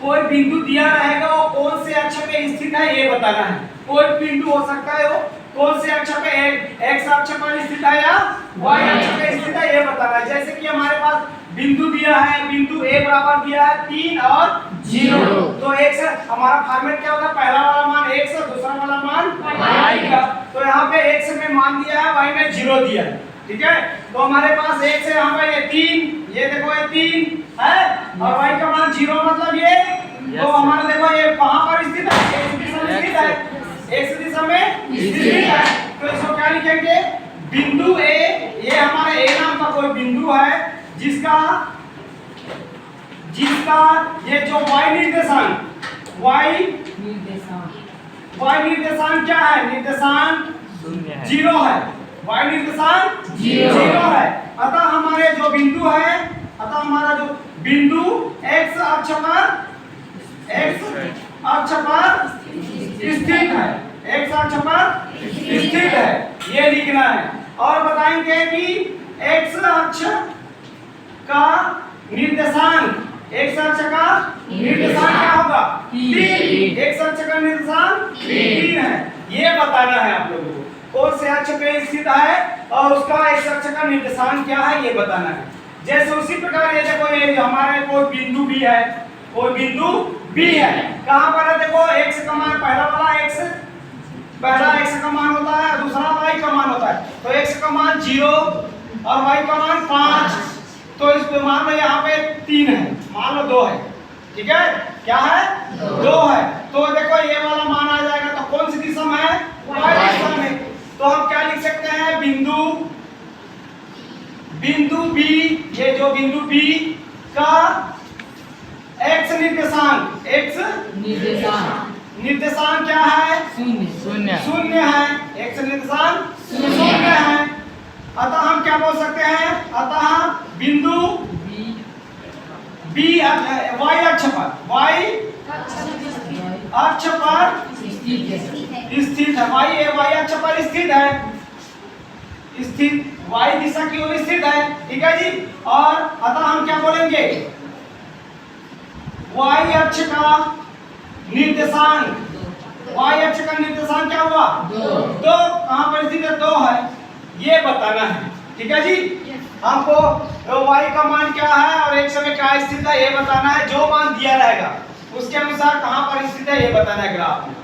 कोई बिंदु दिया रहेगा वो कौन से अक्ष पे स्थित है ये बताना है। कोई बिंदु हो सकता है वो कौन से अक्ष पे एक्स अक्ष पर स्थित है या वाई अक्ष पे स्थित है ये बताना है। जैसे कि हमारे पास बिंदु दिया है, बिंदु ए बराबर दिया है 3 और 0। तो x हमारा फॉर्मेट क्या होगा, पहला वाला मान x और दूसरा वाला मान y का। तो यहाँ पे x में मान दिया है, y में 0 दिया है, ठीक है। तो हमारे पास x है यहाँ पे ये 3, ये देखो ये 3 है और y का मान 0 मतलब ये। तो हमारा देखो ये कहाँ पर स्थित है, x दिशा में स्थित है, x दिशा में स्थित है। तो इसको क्या लिखेंगे, बिंदु a, ये हमारा a नाम का कोई बिंदु है जिसका ये जो y निर्देशांक क्या है, निर्देशांक 0 है, y निर्देशांक 0 है। अतः हमारे जो बिंदु है, अतः हमारा जो बिंदु x अक्ष पर स्थित है, x अक्ष पर स्थित है, ये लिखना है। और बताएंगे कि x अक्ष का निर्देशांक, x अक्ष का निर्देशांक क्या होगा, 3। x अक्ष का निर्देशांक 3 है, ये बताना है आप लोगों को। कौन से अक्ष पे स्थित है और उसका x अक्ष का निर्देशांक क्या है ये बताना है। जैसे उसी प्रकार ये देखो, ये हमारे कोई बिंदु भी है, कोई बिंदु B है, कहाँ पर है देखो, x का मान पहला x का मान होता है, दूसरा y का मान होता है। तो x का मान 0 और y का मान 5। तो इस पे मान लो यहाँ पे 3 है, मान लो 2 है, ठीक है, क्या है 2 है। तो देखो ये वाला मान आ जाएगा, तो कौन सी दिशा में है, y दिशा में। तो हम क्या लिख सकते हैं, बिंदु B, ये जो बिंदु B का x निर्देशांक क्या है, शून्य है, x निर्देशांक 0 है। अतः हम क्या बोल सकते हैं, अतः बिंदु B y अक्ष पर स्थित है, y अक्ष पर स्थित है, y दिशा की ओर स्थित है, ठीक है जी। और अतः हम क्या बोलेंगे, y अक्ष का निर्देशांक क्या हुआ, 2। कहाँ पर स्थित है, 2 है, ये बताना है, ठीक है जी। हमको y का मान क्या है और x में क्या स्थित है ये बताना है। जो मान दिया रहेगा उसके अनुसार कहाँ पर स्थित है ये बताना है ग्राफ में।